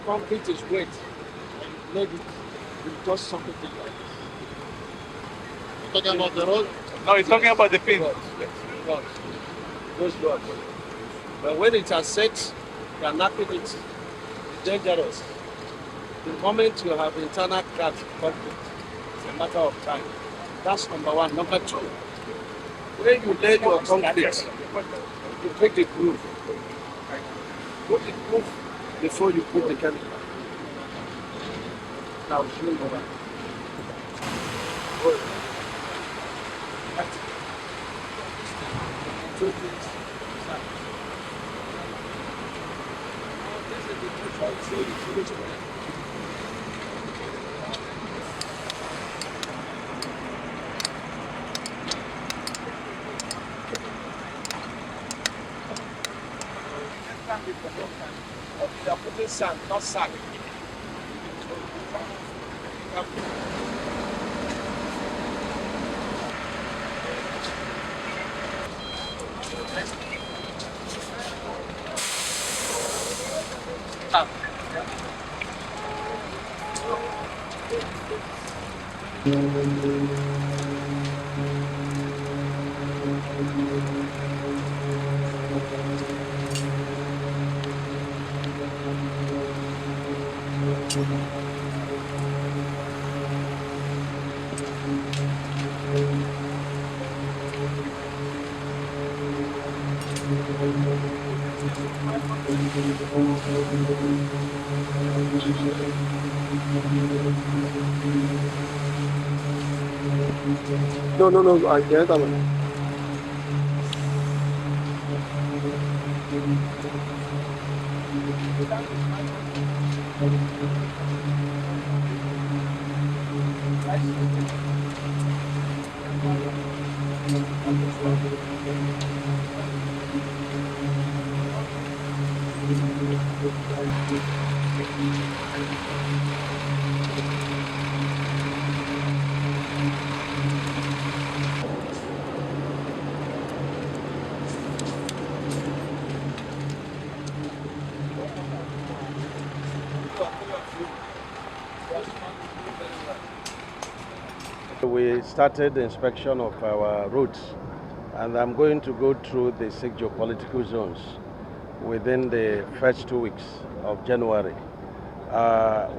concrete is wet, and you laid it, you just something like this. You're talking about the road? No, he's talking about the pin. Rods. Those rods. But when it has set, you are knocking it, it's dangerous. The moment you have internal crack concrete, it's a matter of time. That's number one. Number two, when you lay your concrete, you take the groove. Put the groove before you put the chemical. Now, show you that. Two things. This is the difference. You are putting sand, not sand. No, I can't. We started the inspection of our routes, and I'm going to go through the 6 geopolitical zones within the first 2 weeks of January.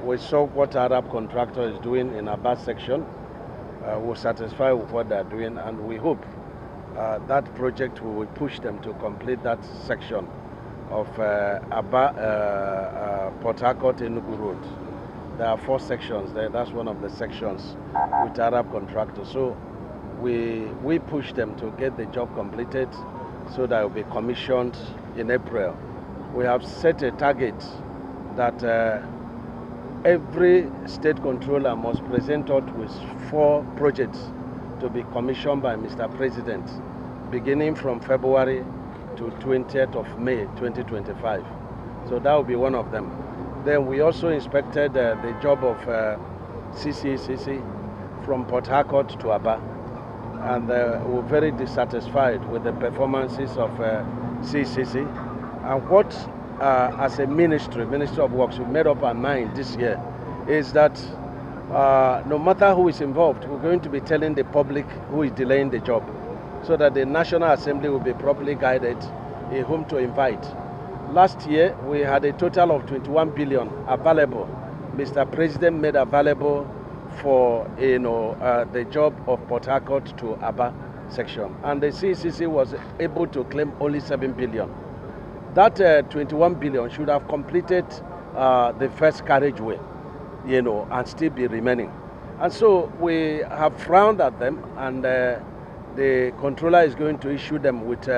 We saw what Arab Contractor is doing in Aba section. We're satisfied with what they're doing, and we hope that project will push them to complete that section of Aba Port Harcourt Enugu Road. There are 4 sections there. That's one of the sections with Arab Contractors. So we push them to get the job completed so that it will be commissioned in April. We have set a target that every state controller must present us with 4 projects to be commissioned by Mr. President, beginning from February to 20th of May 2025. So that will be one of them. Then we also inspected the job of CCCC from Port Harcourt to Aba, and we're very dissatisfied with the performances of CCC. And what, as a Ministry of Works, we made up our mind this year is that no matter who is involved, we're going to be telling the public who is delaying the job, so that the National Assembly will be properly guided in whom to invite. Last year, we had a total of 21 billion available. Mr. President made available for the job of Port Harcourt to Aba section, and the CCC was able to claim only 7 billion. That 21 billion should have completed the first carriageway, and still be remaining. And so we have frowned at them, and the controller is going to issue them with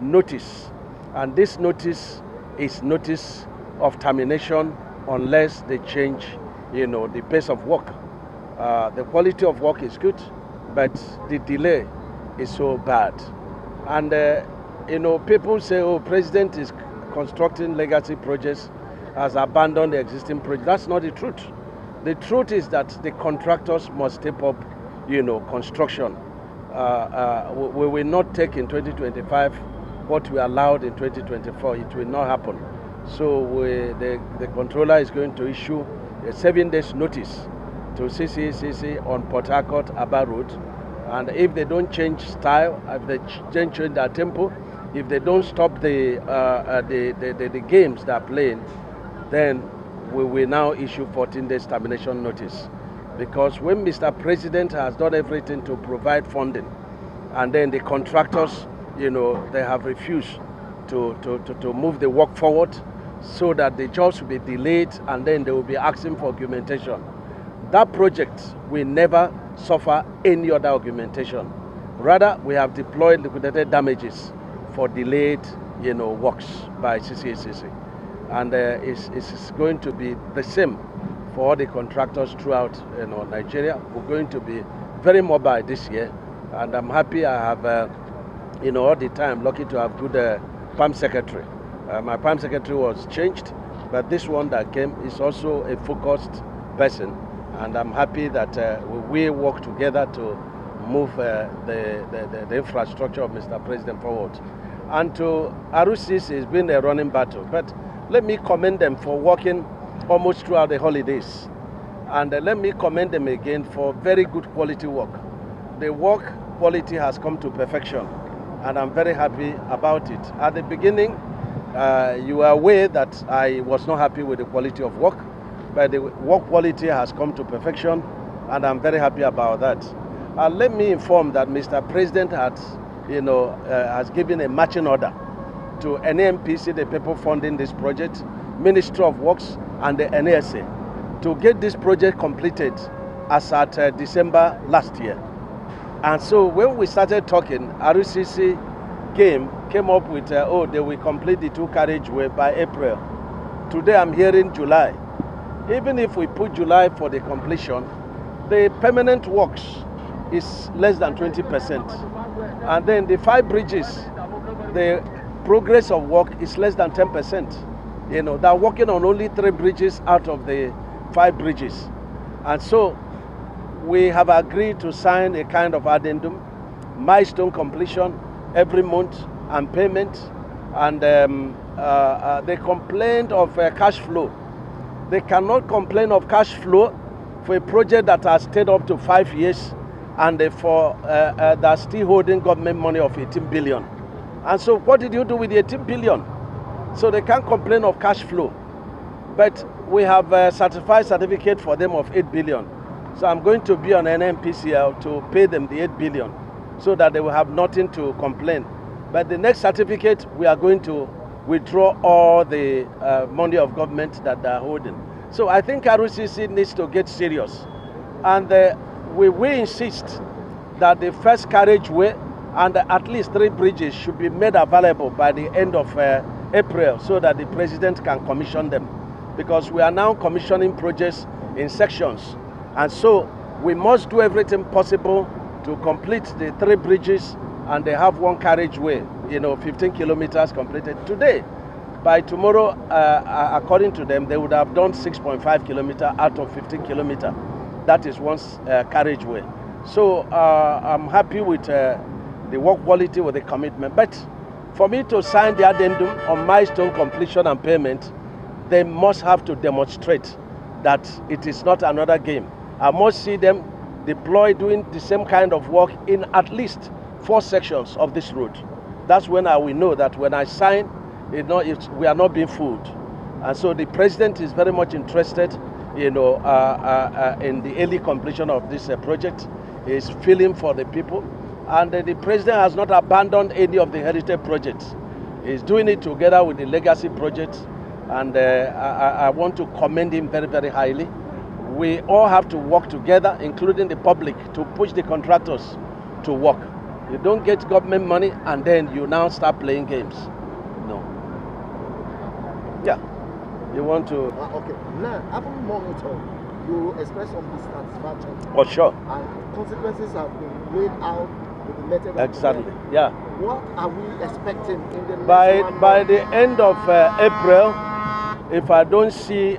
notice, and this notice is notice of termination unless they change, the pace of work. The quality of work is good, but the delay is so bad. And, people say, oh, President is constructing legacy projects, has abandoned the existing projects. That's not the truth. The truth is that the contractors must step up, construction. We will not take in 2025 what we allowed in 2024. It will not happen. So the controller is going to issue a 7 days notice to CCCC on Port Harcourt Aba Road. And if they don't change style, if they change their tempo, if they don't stop the games they are playing, then we will now issue 14 days termination notice. Because when Mr. President has done everything to provide funding, and then the contractors, you know, they have refused to move the work forward, so that the jobs will be delayed, and then they will be asking for augmentation. That project will never suffer any other augmentation. Rather, we have deployed liquidated damages for delayed, you know, works by CCACC. And it's going to be the same for all the contractors throughout, you know, Nigeria. We're going to be very mobile this year, and I'm happy I have, you know, all the time lucky to have good PAM secretary. My PAM secretary was changed, but this one that came is also a focused person, and I'm happy that we work together to move the infrastructure of Mr. President forward. And to RCC, it's been a running battle, but let me commend them for working almost throughout the holidays. And let me commend them again for very good quality work. The work quality has come to perfection, and I'm very happy about it. At the beginning, you are aware that I was not happy with the quality of work, but the work quality has come to perfection, and I'm very happy about that. Let me inform that Mr. President has given a marching order to NAMPC, the people funding this project, Ministry of Works, and the NASA, to get this project completed as at December last year. And so when we started talking, RCC came up with, they will complete the 2 carriageway by April. Today I'm hearing July. Even if we put July for the completion, the permanent works is less than 20%. And then the 5 bridges, the progress of work is less than 10%. You know, they're working on only 3 bridges out of the 5 bridges. And so we have agreed to sign a kind of addendum, milestone completion every month and payment. And they complained of cash flow. They cannot complain of cash flow for a project that has stayed up to 5 years, and they're still holding government money of 18 billion. And so what did you do with the 18 billion? So they can't complain of cash flow. But we have a certificate for them of 8 billion. So I'm going to be on NMPCL to pay them the 8 billion so that they will have nothing to complain. But the next certificate, we are going to withdraw all the money of government that they are holding. So I think RCC needs to get serious. And we insist that the first carriageway and at least 3 bridges should be made available by the end of April, so that the president can commission them. Because we are now commissioning projects in sections. And so we must do everything possible to complete the 3 bridges, and they have 1 carriageway, 15 kilometers completed today. By tomorrow, according to them, they would have done 6.5 kilometers out of 15 kilometers. That is 1 carriageway. So I'm happy with the work quality, with the commitment. But for me to sign the addendum on milestone completion and payment, they must have to demonstrate that it is not another game. I must see them deploy doing the same kind of work in at least 4 sections of this road. That's when I will know that when I sign, we are not being fooled. And so the president is very much interested, in the early completion of this project. He is feeling for the people. And the president has not abandoned any of the heritage projects. He's doing it together with the legacy projects. And I want to commend him very, very highly. We all have to work together, including the public, to push the contractors to work. You don't get government money and then you now start playing games. No. Yeah. You want to... okay. Now, after monitoring, you express some dissatisfaction. Oh, sure. And consequences have been laid out with the method. Exactly. Yeah. What are we expecting in the next by the end of April, if I don't see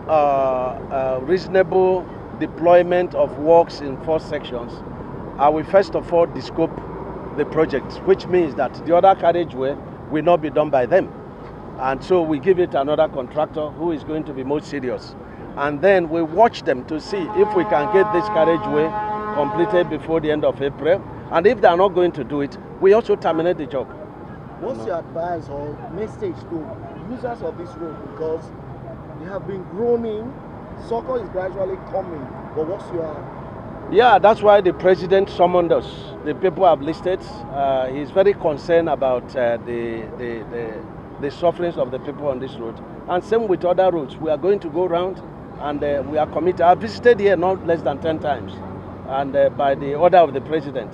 reasonable deployment of works in 4 sections, I will first of all descope the project, which means that the other carriageway will not be done by them. And so we give it another contractor who is going to be more serious. And then we watch them to see if we can get this carriageway completed before the end of April. And if they are not going to do it, we also terminate the job. What's your advice or message to users of this road? Because they have been groaning, succor is gradually coming. But what's your... Yeah, that's why the president summoned us. The people have listed. He's very concerned about the sufferings of the people on this road. And same with other roads. We are going to go around and we are committed. I visited here not less than 10 times. And by the order of the president.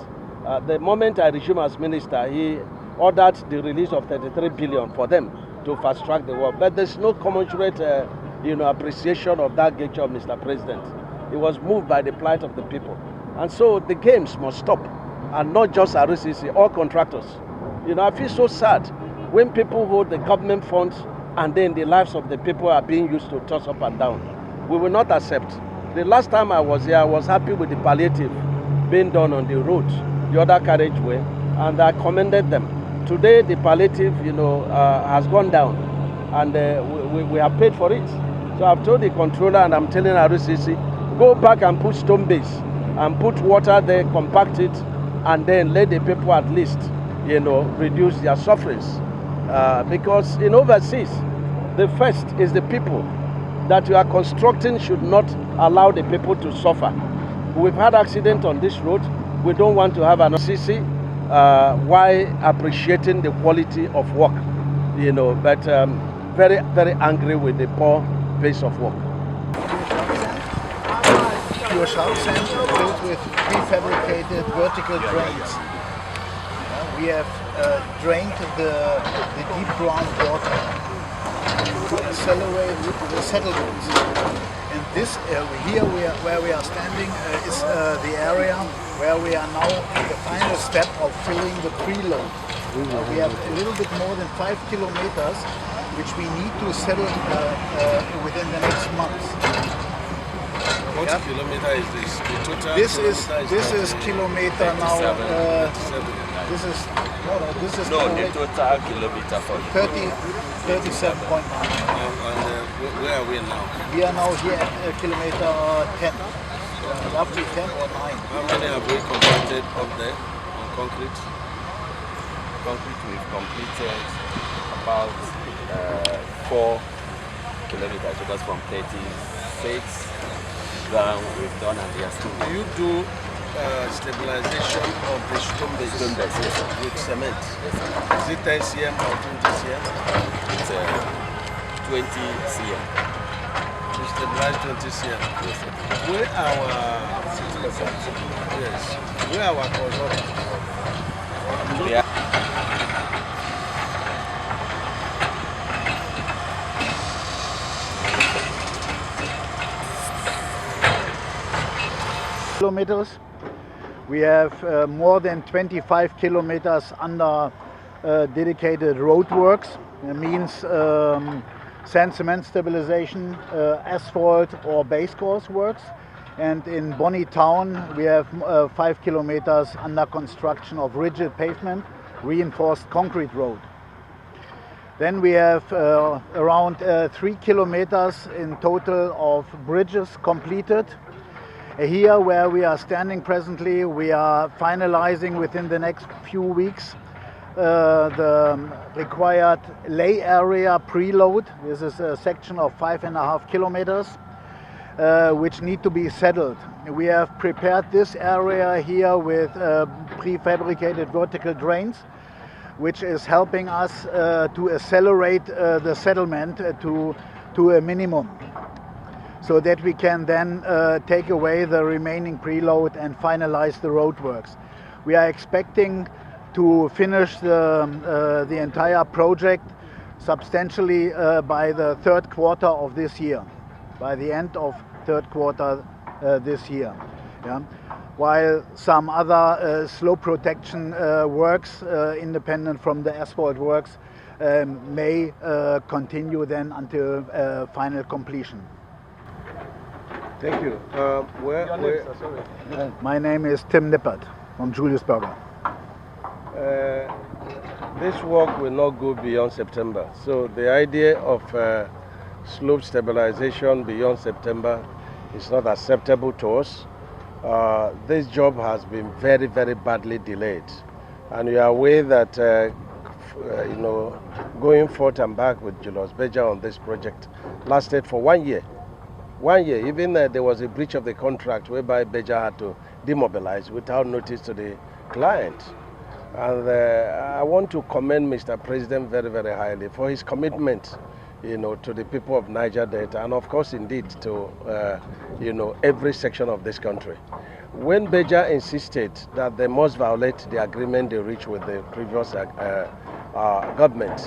The moment I resumed as minister, he ordered the release of 33 billion for them to fast track the work. But there's no commensurate appreciation of that gesture of Mr. President. He was moved by the plight of the people. And so the games must stop. And not just RCC, all contractors. I feel so sad when people hold the government funds and then the lives of the people are being used to toss up and down. We will not accept. The last time I was here, I was happy with the palliative being done on the road, the other carriageway, and I commended them. Today, the palliative, has gone down, and we have paid for it. So I've told the controller, and I'm telling RCC, go back and put stone base, and put water there, compact it, and then let the people at least, reduce their sufferings. Because in overseas, the first is the people. That you are constructing should not allow the people to suffer. We've had accident on this road. We don't want to have an CC while appreciating the quality of work, but very, very angry with the poor pace of work. Pure salt sand filled with prefabricated vertical drains. We have drained the deep groundwater to accelerate the settlements. And this area here where we are standing is the area where we are now in the final step of filling the preload. We have a little bit more than 5 kilometers which we need to settle within the next months. What kilometer is this? The total this is kilometer now. This is the total kilometer for 37.9. Where are we now? We are now here at kilometer 10, roughly 10 or 9. How many have we completed up there on concrete? Concrete we've completed about 4 kilometers, because from 36 down we've done, and we are still. Do you do stabilization of the stone base? Stone base, yes, sir. With cement? Yes, sir. Is it 10 cm or 20 cm? It's 20 cm. You stabilize 20 cm? Yes, sir. Where our consultants? Yeah. Kilometers. We have more than 25 kilometers under dedicated roadworks. It means sand cement stabilization, asphalt or base course works. And in Bonny town we have 5 kilometers under construction of rigid pavement, reinforced concrete road. Then we have around 3 kilometers in total of bridges completed. Here where we are standing presently, we are finalizing within the next few weeks the required lay area preload. This is a section of 5.5 kilometers which need to be settled. We have prepared this area here with prefabricated vertical drains, which is helping us to accelerate the settlement to a minimum, so that we can then take away the remaining preload and finalize the roadworks. We are expecting to finish the entire project substantially by the third quarter of this year, by the end of third quarter this year. Yeah. While some other slope protection works, independent from the asphalt works, may continue then until final completion. Thank you. My name is Tim Nippert from Julius Berger. This work will not go beyond September. So the idea of slope stabilization beyond September is not acceptable to us. This job has been very, very badly delayed. And you are aware that going forth and back with Julius Berger on this project lasted for 1 year. 1 year, even there was a breach of the contract whereby Berger had to demobilize without notice to the client. And I want to commend Mr. President very, very highly for his commitment, to the people of Niger Delta, and of course, indeed, to, every section of this country. When Berger insisted that they must violate the agreement they reached with the previous government,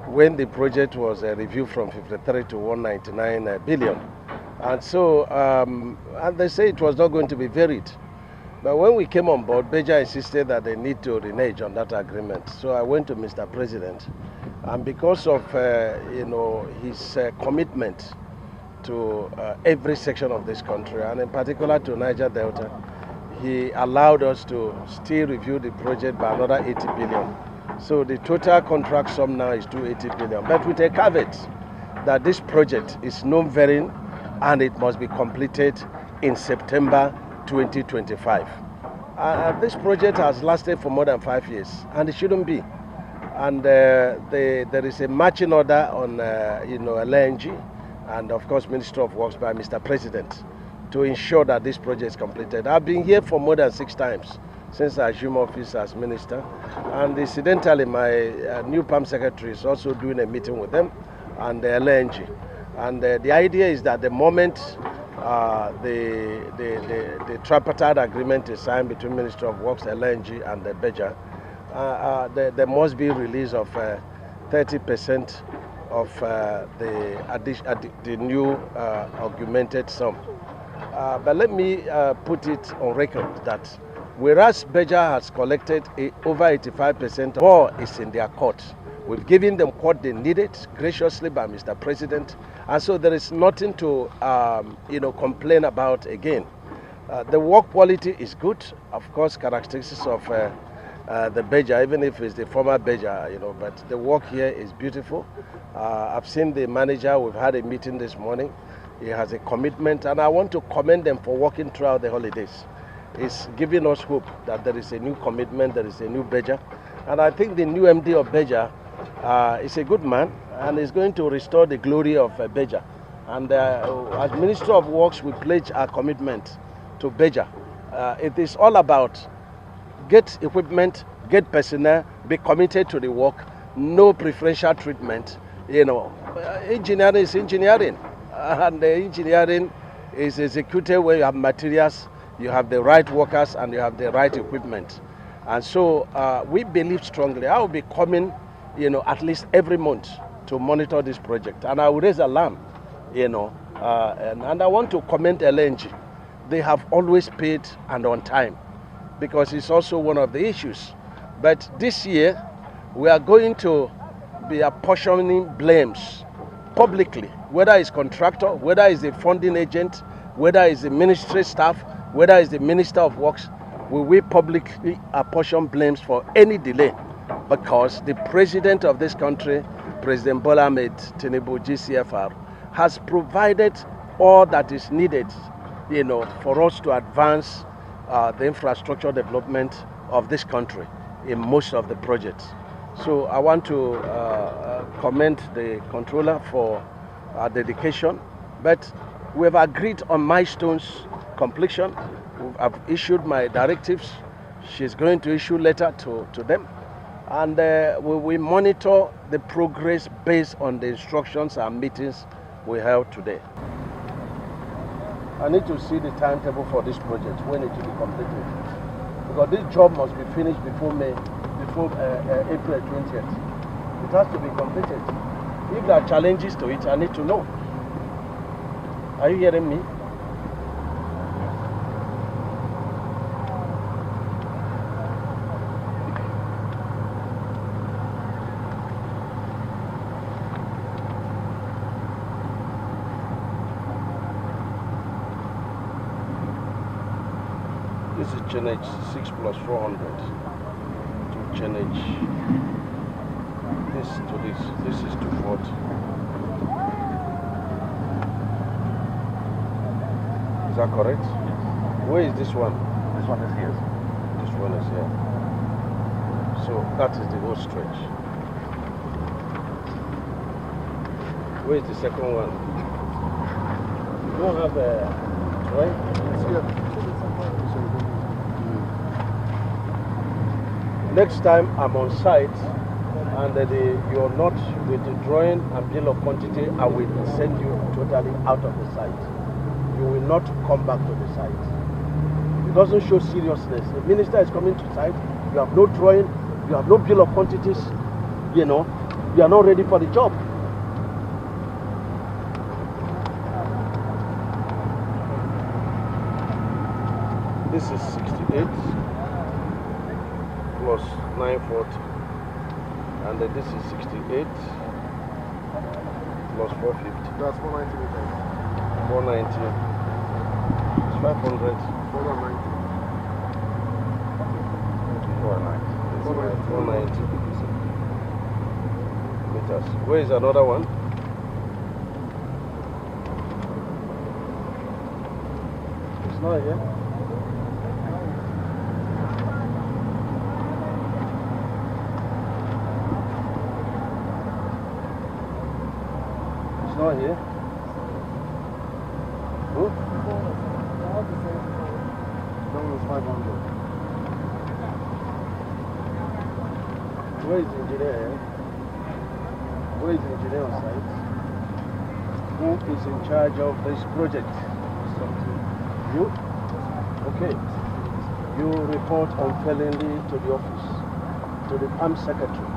when the project was reviewed from 53 to 199 billion, and so, and they say it was not going to be varied. But when we came on board, Berger insisted that they need to renege on that agreement. So I went to Mr. President, and because of his commitment to every section of this country, and in particular to Niger Delta, he allowed us to still review the project by another 80 billion. So the total contract sum now is 280 billion, but with a caveat that this project is non-varying and it must be completed in September 2025. This project has lasted for more than 5 years, and it shouldn't be. And there is a marching order on LNG and of course Ministry of Works by Mr. President to ensure that this project is completed. I've been here for more than 6 times since I assumed office as minister, and incidentally my new PAM secretary is also doing a meeting with them and the LNG. And the idea is that the moment the tripartite agreement is signed between Ministry of Works, LNG, and the Berger, there must be release of 30% of the new augmented sum. But let me put it on record that whereas Berger has collected over 85%, more is in their court. We've given them what they needed graciously by Mr. President, and so there is nothing to complain about again. The work quality is good, of course, characteristics of the Berger, even if it's the former Berger, but the work here is beautiful. I've seen the manager, we've had a meeting this morning. He has a commitment, and I want to commend them for working throughout the holidays. It's giving us hope that there is a new commitment, there is a new Berger, and I think the new MD of Berger is a good man and is going to restore the glory of Berger. And as Minister of Works, we pledge our commitment to Berger. It is all about get equipment, get personnel, be committed to the work, no preferential treatment. Engineering is engineering, and the engineering is executed where you have materials, you have the right workers, and you have the right equipment. And so we believe strongly. I will be coming at least every month to monitor this project, and I will raise alarm, and I want to commend LNG. They have always paid and on time, because it's also one of the issues. But this year, we are going to be apportioning blames publicly, whether it's contractor, whether it's the funding agent, whether it's the ministry staff, whether it's the Minister of Works. We will publicly apportion blames for any delay, because the president of this country, President Bola Ahmed Tinubu, GCFR, has provided all that is needed, for us to advance the infrastructure development of this country in most of the projects. So I want to commend the controller for our dedication, but we have agreed on milestones completion. I've issued my directives. She's going to issue letter to them. And we monitor the progress based on the instructions and meetings we held today. I need to see the timetable for this project, when it will be completed. Because this job must be finished before April 20th. It has to be completed. If there are challenges to it, I need to know. Are you hearing me? This is Challenge 6 plus 400 to Challenge this to this. This is 240. Is that correct? Yes. Where is this one? This one is here. This one is here. So that is the whole stretch. Where is the second one? You don't have a drawing? It's here. Next time I'm on site and you're not with the drawing and bill of quantity, I will send you totally out of the site. You will not come back to the site. It doesn't show seriousness. The minister is coming to site, you have no drawing, you have no bill of quantities, you know, you are not ready for the job. This is 68 plus 940, and then this is 68 plus 450. That's 490 meters. 490. It's 500. 490. 490 meters. Where is another one? It's not here. It's not here. Who? That one was 500. Where is the engineer? Where is the engineer on site? Who is in charge of this project? You? Okay. You report unfailingly to the office, to the PAM secretary.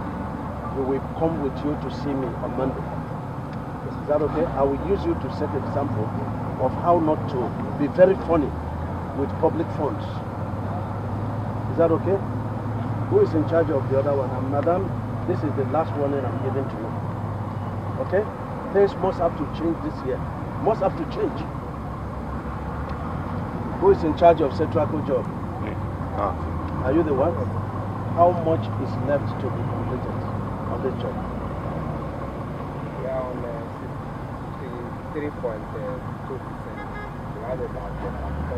We will come with you to see me on Monday. Is that okay? I will use you to set an example of how not to be very funny with public funds. Is that okay? Who is in charge of the other one? And madam, this is the last warning I'm giving to you. Okay? Things must have to change this year. Must have to change. Who is in charge of Setraco job? Are you the one? How much is left to be completed on this job? We are on 3.2%. We have about 20%.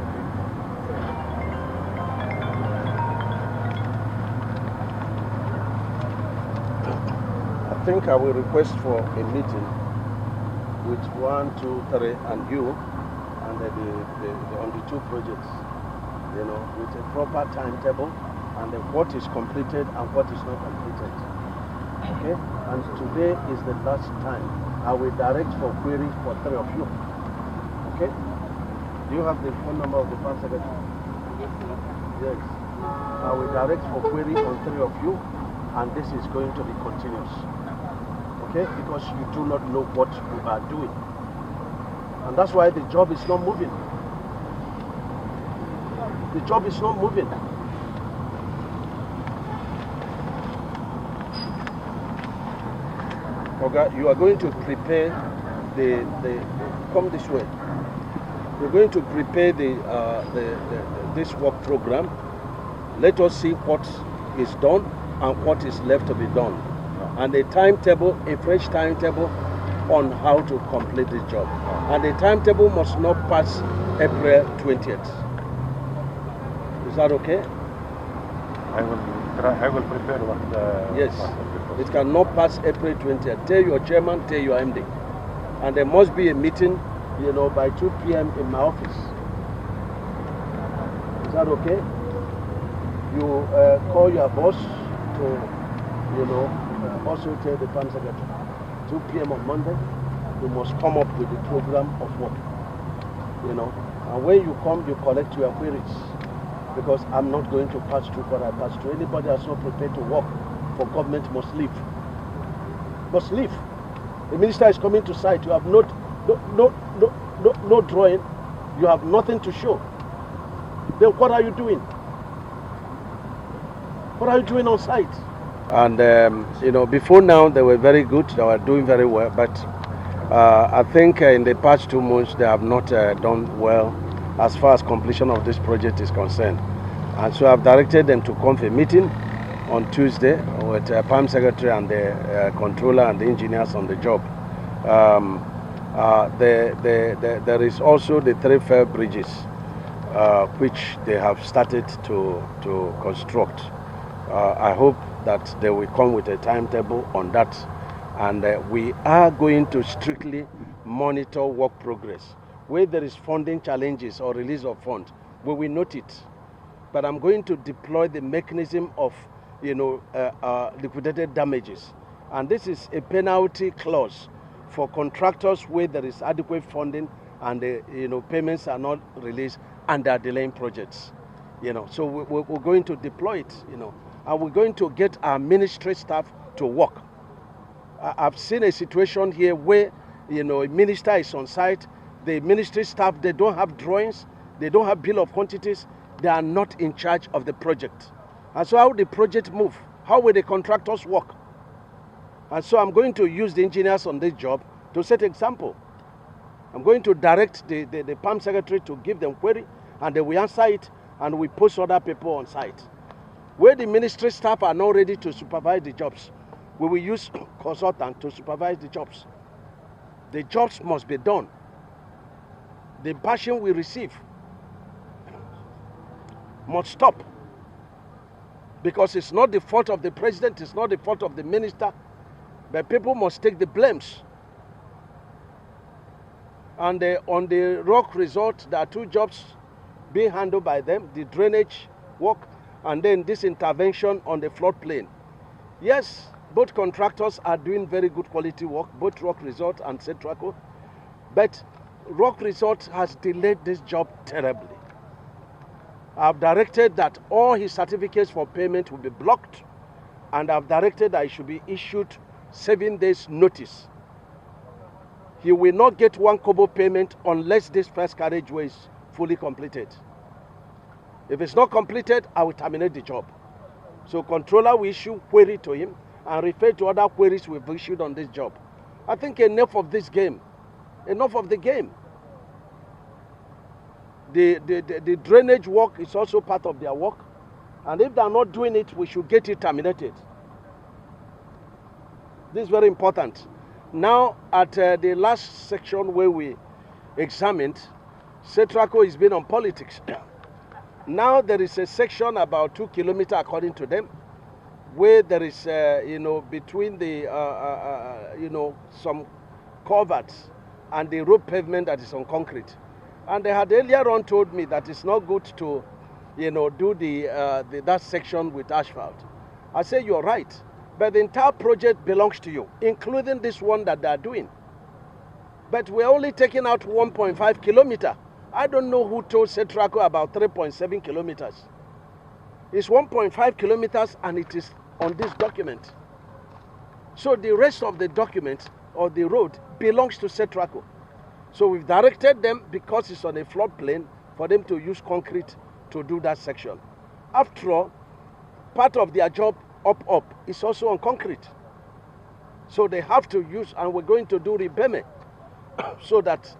I think I will request for a meeting with 1, 2, 3 and you and on the two projects, you know, with a proper timetable and what is completed and what is not completed. Okay? And today is the last time I will direct for query for 3 of you. Okay? Do you have the phone number of the PAM secretary? Yes. I will direct for query on 3 of you, and this is going to be continuous. Okay? Because you do not know what you are doing. And that's why the job is not moving. The job is not moving. Okay, you are going to prepare come this way. You're going to prepare this work program. Let us see what is done and what is left to be done. And a timetable, a fresh timetable on how to complete this job. And the timetable must not pass April 20th. Is that okay? I will prepare what yes. It cannot pass April 20th. Tell your chairman, tell your MD. And there must be a meeting, you know, by 2 p.m. in my office. Is that okay? You call your boss to, you know, also tell the PAM secretary. 2 p.m. on Monday, you must come up with the program of work. You know, and when you come, you collect your queries. Because I'm not going to pass through what I pass through. Anybody that's not prepared to work for government must leave. Must leave. The minister is coming to site. You have no drawing. You have nothing to show. Then what are you doing? What are you doing on site? And you know, before now they were very good. They were doing very well. But I think in the past 2 months they have not done well as far as completion of this project is concerned. And so I've directed them to come for a meeting on Tuesday with PAM Secretary and the controller and the engineers on the job. There is also the 3 fair bridges which they have started to construct. I hope that they will come with a timetable on that, and we are going to strictly monitor work progress. Where there is funding challenges or release of funds, we will note it. But I'm going to deploy the mechanism of, liquidated damages, and this is a penalty clause for contractors where there is adequate funding and the payments are not released and they are delaying projects. So we're going to deploy it. And we're going to get our ministry staff to work. I've seen a situation here where a minister is on site. The ministry staff, they don't have drawings, they don't have bill of quantities, they are not in charge of the project. And so how will the project move? How will the contractors work? And so I'm going to use the engineers on this job to set example. I'm going to direct the PAM secretary to give them query, and they will answer it, and we post other people on site. Where the ministry staff are not ready to supervise the jobs, we will use consultants to supervise the jobs. The jobs must be done. The bashing we receive must stop, because it's not the fault of the president, it's not the fault of the minister, but people must take the blames. And on the rock resort, there are 2 jobs being handled by them, the drainage work and then this intervention on the floodplain. Yes, both contractors are doing very good quality work, both Rock Resort and Setraco, but Rock Resort has delayed this job terribly. I've directed that all his certificates for payment will be blocked, and I've directed that he should be issued 7 days notice. He will not get 1 kobo payment unless this first carriageway is fully completed. If it's not completed, I will terminate the job. So controller will issue query to him and refer to other queries we've issued on this job. I think enough of this game. Enough of the game. The drainage work is also part of their work. And if they're not doing it, we should get it terminated. This is very important. Now, at the last section where we examined, Setraco has been on politics. Now there is a section about 2 kilometers, according to them, where there is, between the, some culverts and the road pavement that is on concrete. And they had earlier on told me that it's not good to, do that section with asphalt. I say you're right, but the entire project belongs to you, including this one that they are doing. But we're only taking out 1.5 kilometers. I don't know who told Setraco about 3.7 kilometers. It's 1.5 kilometers and it is on this document. So the rest of the document or the road belongs to Setraco. So we've directed them, because it's on a floodplain, for them to use concrete to do that section. After all, part of their job up is also on concrete. So they have to use, and we're going to do repayment so that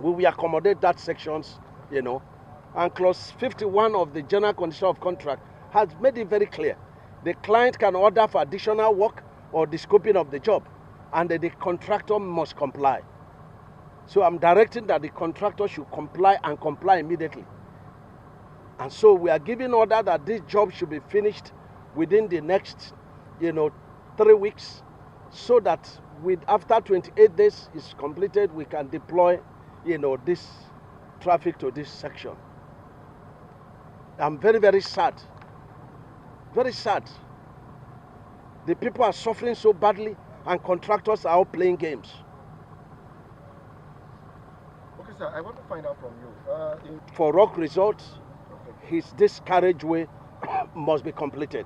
we will accommodate that sections, And clause 51 of the general condition of contract has made it very clear. The client can order for additional work or the scoping of the job, and the contractor must comply. So I'm directing that the contractor should comply and comply immediately. And so we are giving order that this job should be finished within the next, 3 weeks, so that after 28 days is completed, we can deploy, this traffic to this section. I'm very, very sad. Very sad. The people are suffering so badly, and contractors are all playing games. Okay, sir, I want to find out from you. For Rock Resort, this carriageway must be completed,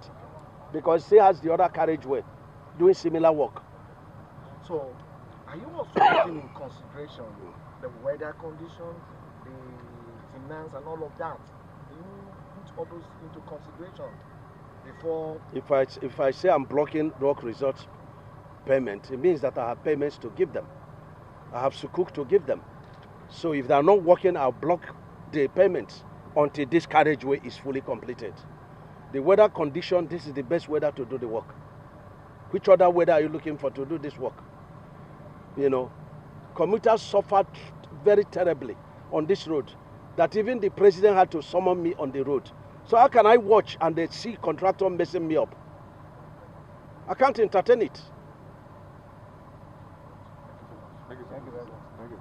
because he has the other carriageway doing similar work. So, are you also taking in consideration the weather conditions, the finance and all of that? Do you put all those into consideration before? If I say I'm blocking Rock Resort payment, it means that I have payments to give them. I have sukuk to give them. So if they are not working, I'll block the payments until this carriageway is fully completed. The weather condition, this is the best weather to do the work. Which other weather are you looking for to do this work? You know, commuters suffered very terribly on this road, that even the president had to summon me on the road. So how can I watch and they see contractor messing me up? I can't entertain it. Thank you very much. Thank you.